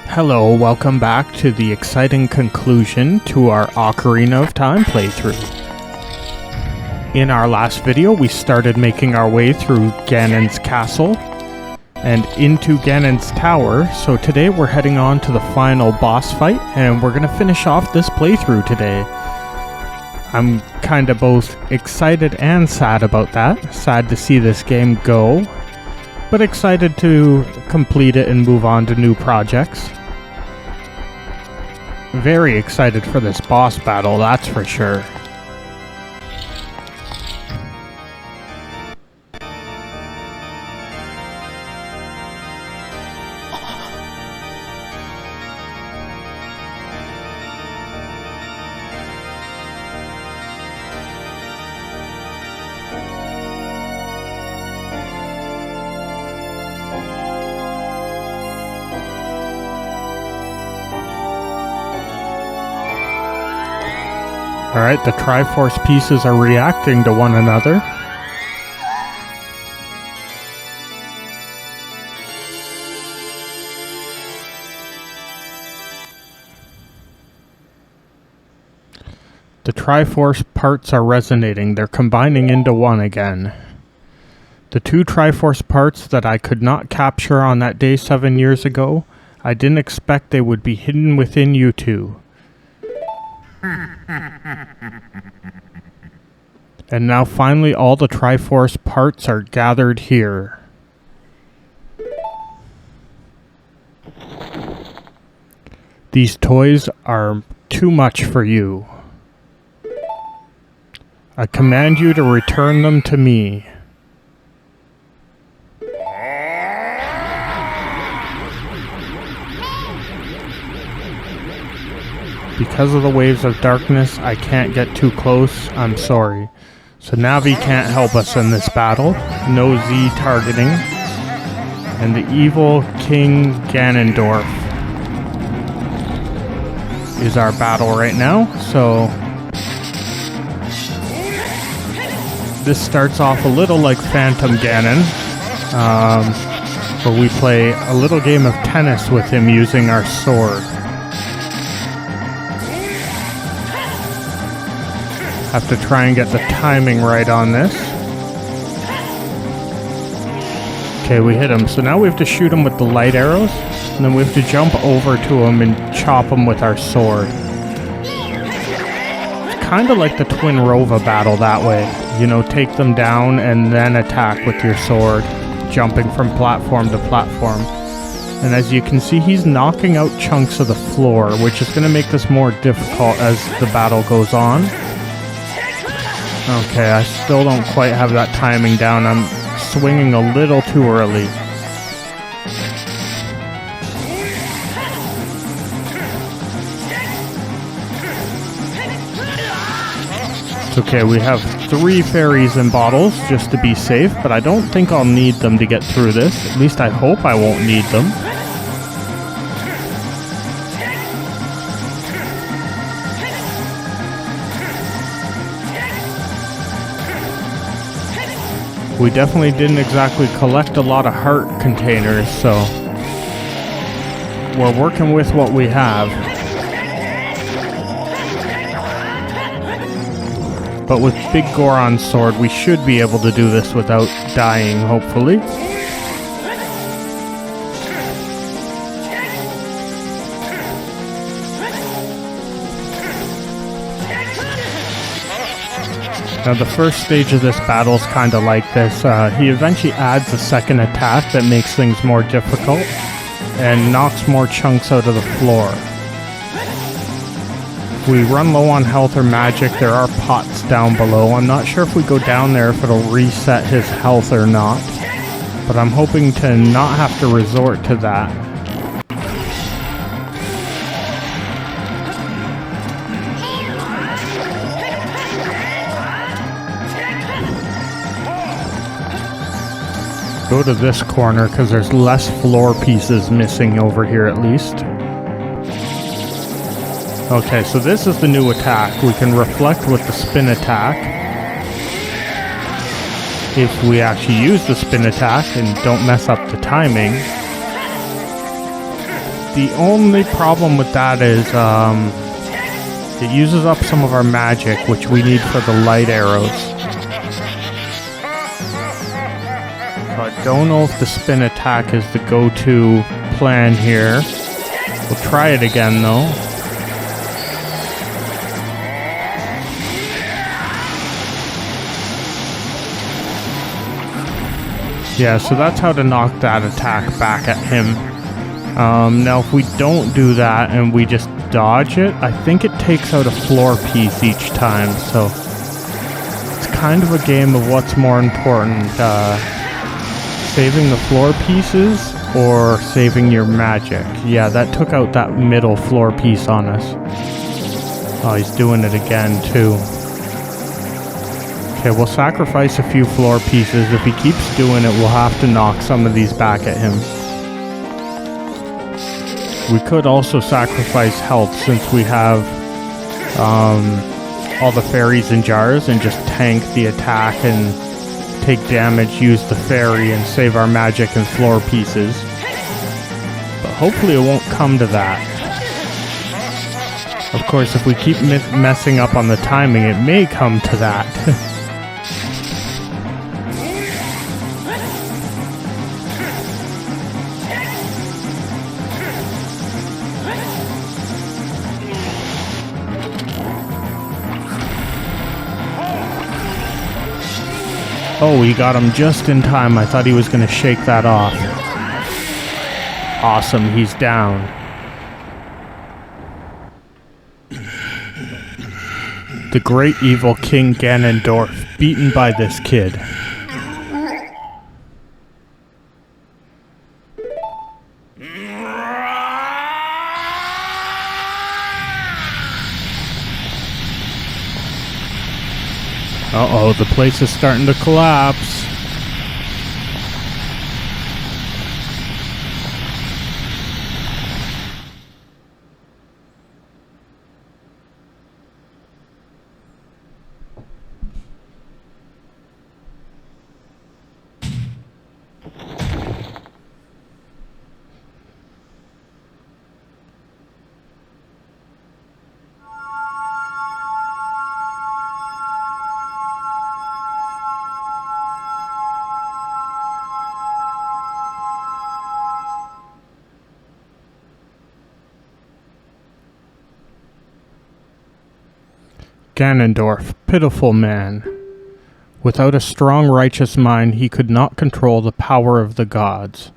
Hello, welcome back to the exciting conclusion to our Ocarina of Time playthrough. In our last video, we started making our way through Ganon's castle and into Ganon's tower, so today we're heading on to the final boss fight, and we're going to finish off this playthrough today. I'm kind of both excited and sad about that. Sad to see this game go, but excited to complete it and move on to new projects. Very excited for this boss battle, that's for sure. Alright, the Triforce pieces are reacting to one another. The Triforce parts are resonating. They're combining into one again. The two Triforce parts that I could not capture on that day 7 years ago, I didn't expect they would be hidden within you two. And now finally all the Triforce parts are gathered here. These toys are too much for you. I command you to return them to me. Because of the waves of darkness, I can't get too close, I'm sorry. So Navi can't help us in this battle. No Z targeting. And the evil King Ganondorf is our battle right now, so this starts off a little like Phantom Ganon, where we play a little game of tennis with him using our sword. Have to try and get the timing right on this. Okay, we hit him. So now we have to shoot him with the light arrows, and then we have to jump over to him and chop him with our sword. It's kind of like the Twin Rova battle that way. You know, take them down and then attack with your sword, jumping from platform to platform. And as you can see, he's knocking out chunks of the floor, which is going to make this more difficult as the battle goes on. Okay, I still don't quite have that timing down. I'm swinging a little too early. It's okay, we have 3 fairies in bottles just to be safe, but I don't think I'll need them to get through this. At least I hope I won't need them. We definitely didn't exactly collect a lot of heart containers, so we're working with what we have. But with Big Goron's sword, we should be able to do this without dying, hopefully. Now the first stage of this battle is kind of like this. He eventually adds a second attack that makes things more difficult and knocks more chunks out of the floor. If we run low on health or magic, there are pots down below. I'm not sure if we go down there if it'll reset his health or not, but I'm hoping to not have to resort to that. Go to this corner because there's less floor pieces missing over here at least. Okay, so this is the new attack. We can reflect with the spin attack. If we actually use the spin attack and don't mess up the timing. The only problem with that is it uses up some of our magic, which we need for the light arrows. So I don't know if the spin attack is the go-to plan here. We'll try it again though. Yeah, so that's how to knock that attack back at him. Now if we don't do that and we just dodge it, I think it takes out a floor piece each time, so it's kind of a game of what's more important, saving the floor pieces or saving your magic. Yeah, that took out that middle floor piece on us. Oh, he's doing it again too. Okay, we'll sacrifice a few floor pieces. If he keeps doing it, we'll have to knock some of these back at him. We could also sacrifice health since we have all the fairies in jars and just tank the attack and take damage, use the fairy, and save our magic and floor pieces. But hopefully it won't come to that. Of course, if we keep messing up on the timing, it may come to that. Oh, he got him just in time. I thought he was going to shake that off. Awesome, he's down. The great evil King Ganondorf, beaten by this kid. Uh-oh, the place is starting to collapse. Ganondorf, pitiful man. Without a strong righteous mind, he could not control the power of the gods.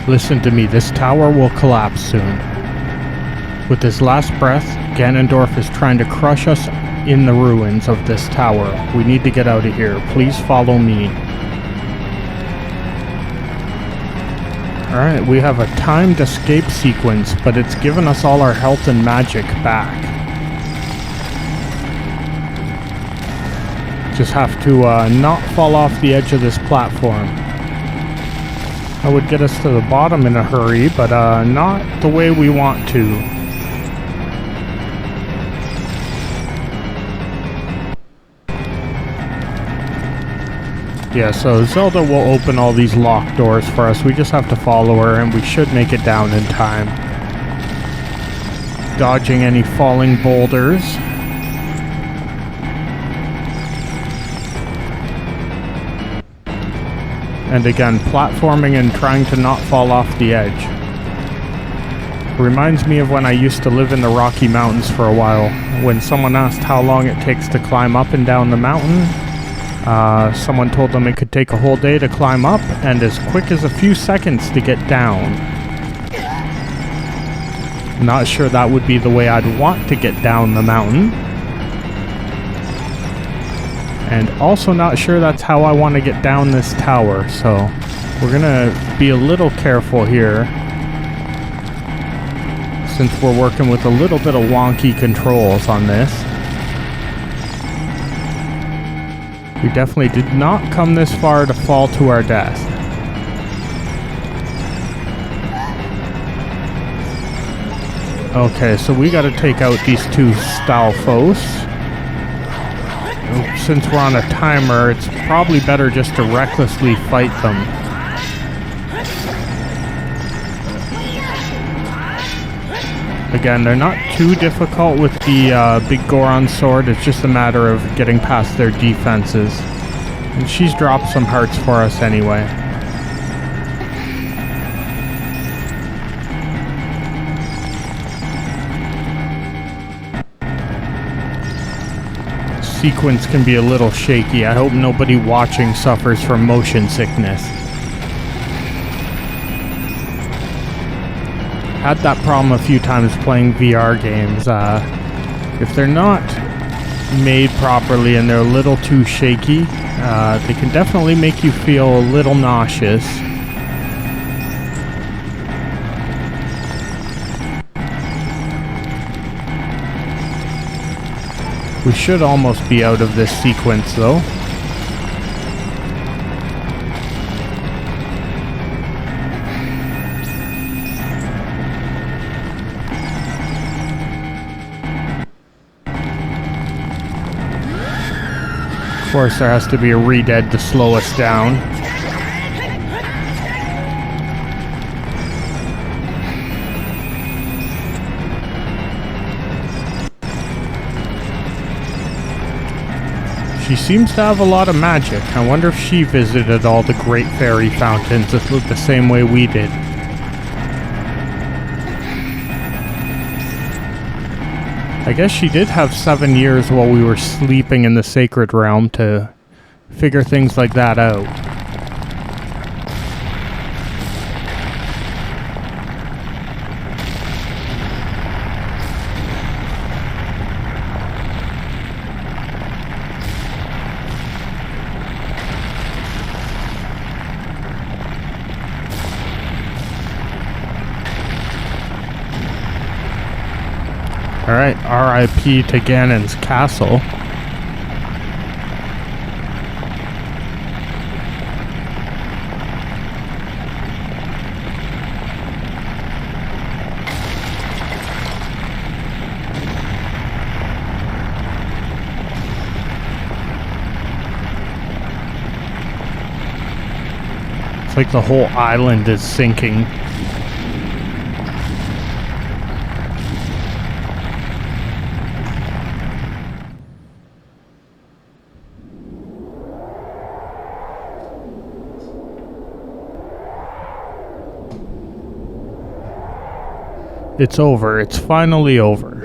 Listen to me, this tower will collapse soon. With his last breath, Ganondorf is trying to crush us in the ruins of this tower. We need to get out of here. Please follow me. Alright, we have a timed escape sequence, but it's given us all our health and magic back. Just have to not fall off the edge of this platform. That would get us to the bottom in a hurry, but not the way we want to. Yeah, so Zelda will open all these locked doors for us. We just have to follow her, and we should make it down in time. Dodging any falling boulders. And again, platforming and trying to not fall off the edge. Reminds me of when I used to live in the Rocky Mountains for a while. When someone asked how long it takes to climb up and down the mountain, someone told them it could take a whole day to climb up and as quick as a few seconds to get down. Not sure that would be the way I'd want to get down the mountain. And also not sure that's how I want to get down this tower, so we're gonna be a little careful here since we're working with a little bit of wonky controls on this. We definitely did not come this far to fall to our death. Okay, so we gotta take out these two Stalfos. Since we're on a timer, it's probably better just to recklessly fight them. Again, they're not too difficult with the big Goron sword. It's just a matter of getting past their defenses. And she's dropped some hearts for us anyway. Sequence can be a little shaky. I hope nobody watching suffers from motion sickness. Had that problem a few times playing VR games. If they're not made properly and they're a little too shaky, they can definitely make you feel a little nauseous. We should almost be out of this sequence, though. Of course, there has to be a re-dead to slow us down. She seems to have a lot of magic. I wonder if she visited all the great fairy fountains that look the same way we did. I guess she did have 7 years while we were sleeping in the Sacred Realm to figure things like that out. Alright, RIP to Ganon's castle. It's like the whole island is sinking. It's over. It's finally over.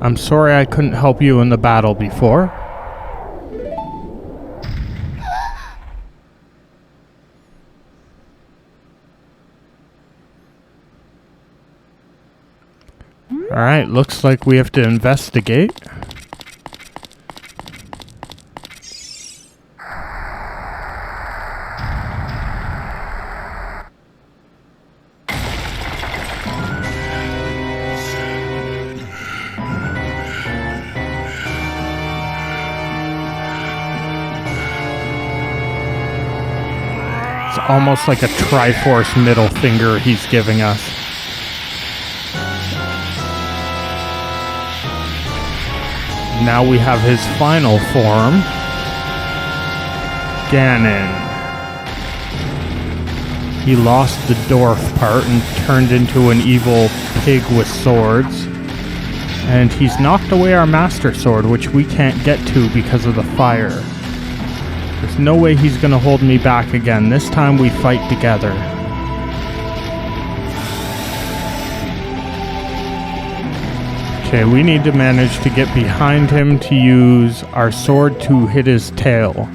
I'm sorry I couldn't help you in the battle before. Alright, looks like we have to investigate. It's almost like a Triforce middle finger he's giving us. Now we have his final form, Ganon. He lost the dwarf part and turned into an evil pig with swords. And he's knocked away our Master Sword, which we can't get to because of the fire. There's no way he's gonna hold me back again. This time we fight together. Okay, we need to manage to get behind him to use our sword to hit his tail.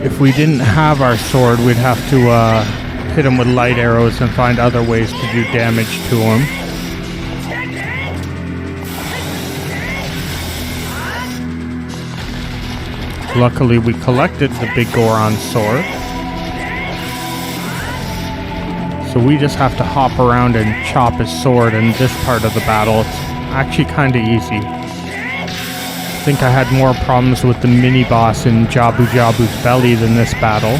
If we didn't have our sword, we'd have to hit him with light arrows and find other ways to do damage to him. Luckily, we collected the big Goron sword. So we just have to hop around and chop his sword in this part of the battle. It's actually kind of easy. think I had more problems with the mini-boss in Jabu Jabu's belly than this battle.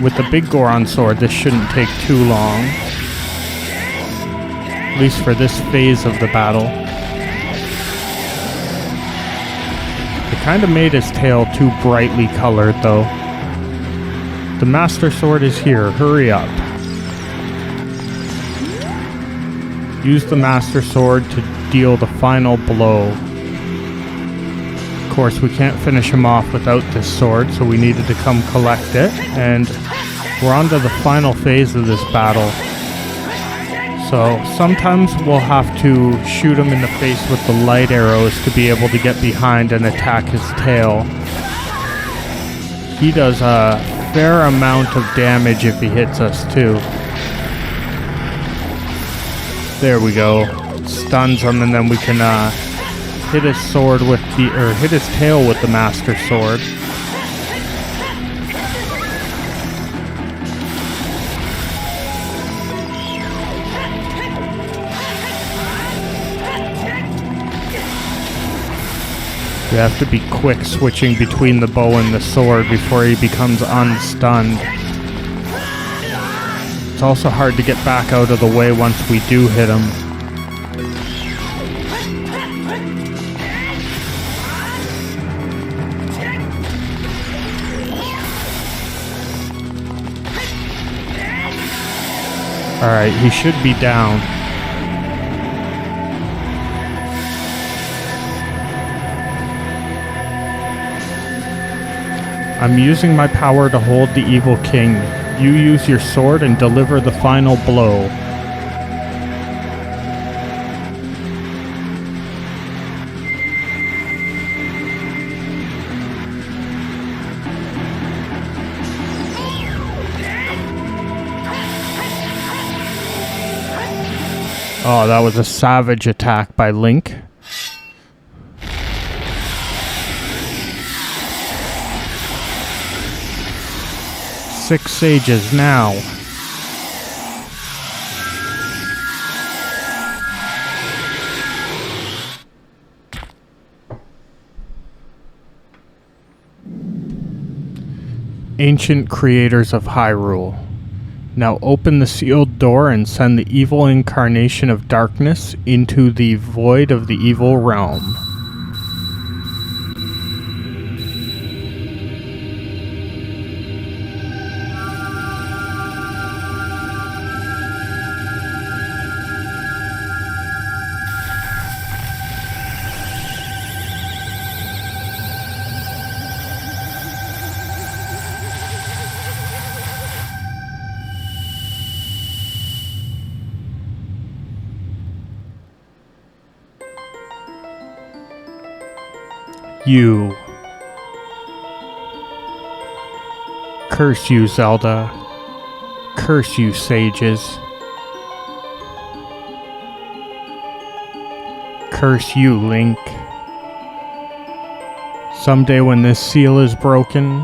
With the big Goron sword, this shouldn't take too long. At least for this phase of the battle. It kind of made his tail too brightly colored, though. The Master Sword is here. Hurry up. Use the Master Sword to deal the final blow. Of course, we can't finish him off without this sword, so we needed to come collect it. And we're on to the final phase of this battle. So sometimes we'll have to shoot him in the face with the light arrows to be able to get behind and attack his tail. He does a fair amount of damage if he hits us too. There we go. Stuns him, and then we can hit his sword with the, or hit his tail with the Master Sword. You have to be quick switching between the bow and the sword before he becomes unstunned. It's also hard to get back out of the way once we do hit him. Alright, he should be down. I'm using my power to hold the evil king. You use your sword and deliver the final blow. Oh, that was a savage attack by Link. Six sages now. Ancient creators of Hyrule. Now open the sealed door and send the evil incarnation of darkness into the void of the evil realm. You. Curse you, Zelda. Curse you, sages. Curse you, Link. Someday when this seal is broken,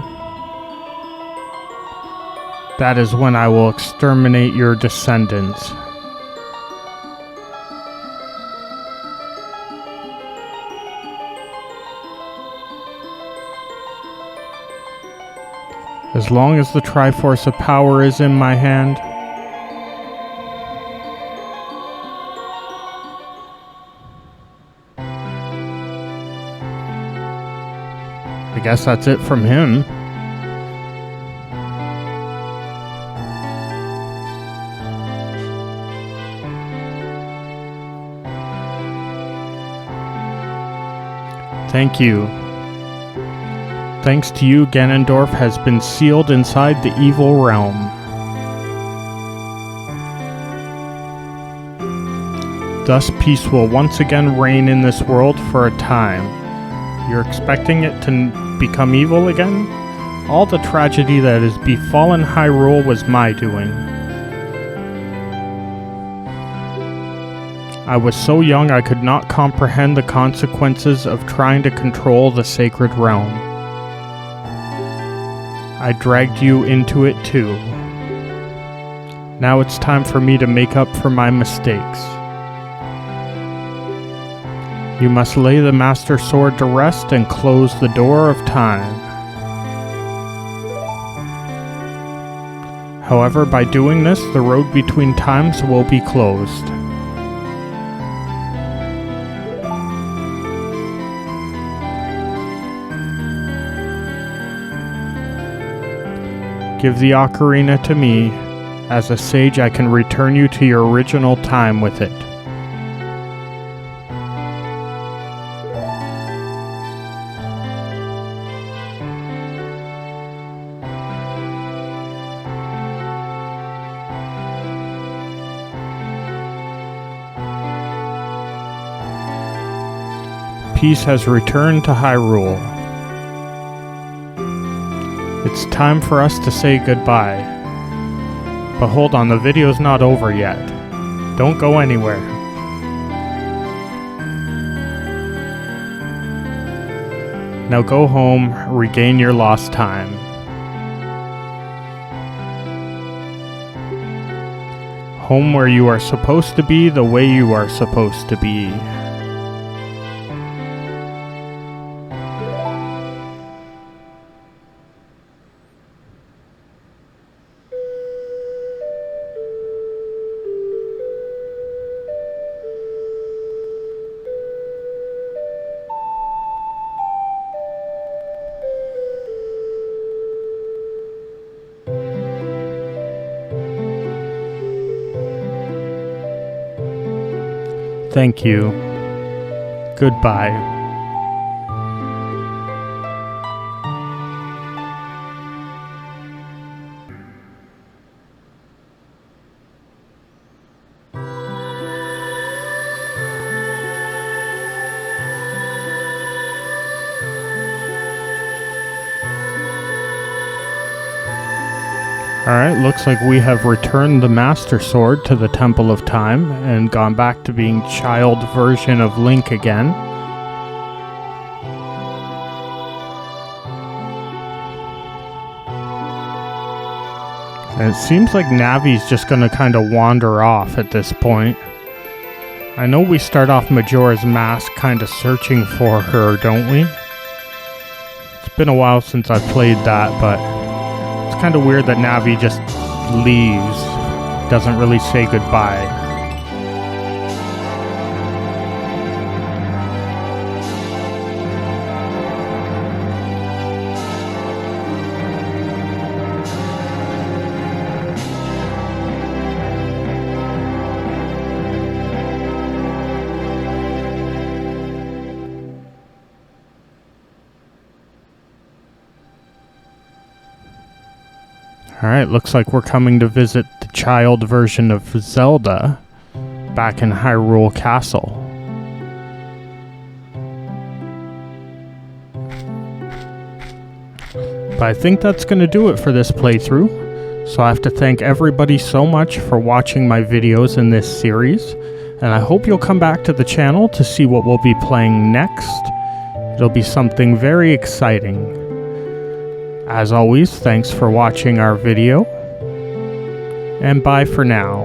that is when I will exterminate your descendants. As long as the Triforce of Power is in my hand, I guess that's it from him. Thank you. Thanks to you, Ganondorf has been sealed inside the evil realm. Thus peace will once again reign in this world for a time. You're expecting it to become evil again? All the tragedy that has befallen Hyrule was my doing. I was so young I could not comprehend the consequences of trying to control the sacred realm. I dragged you into it too. Now it's time for me to make up for my mistakes. You must lay the Master Sword to rest and close the door of time. However, by doing this, the road between times will be closed. Give the ocarina to me. As a sage, I can return you to your original time with it. Peace has returned to Hyrule. It's time for us to say goodbye. But hold on, the video's not over yet. Don't go anywhere. Now go home, regain your lost time. Home where you are supposed to be the way you are supposed to be. Thank you. Goodbye. Alright, looks like we have returned the Master Sword to the Temple of Time and gone back to being child version of Link again. And it seems like Navi's just going to kind of wander off at this point. I know we start off Majora's Mask kind of searching for her, don't we? It's been a while since I've played that, but it's kind of weird that Navi just leaves, doesn't really say goodbye. Alright, looks like we're coming to visit the child version of Zelda back in Hyrule Castle. But I think that's going to do it for this playthrough. So I have to thank everybody so much for watching my videos in this series. And I hope you'll come back to the channel to see what we'll be playing next. It'll be something very exciting. As always, thanks for watching our video, and bye for now.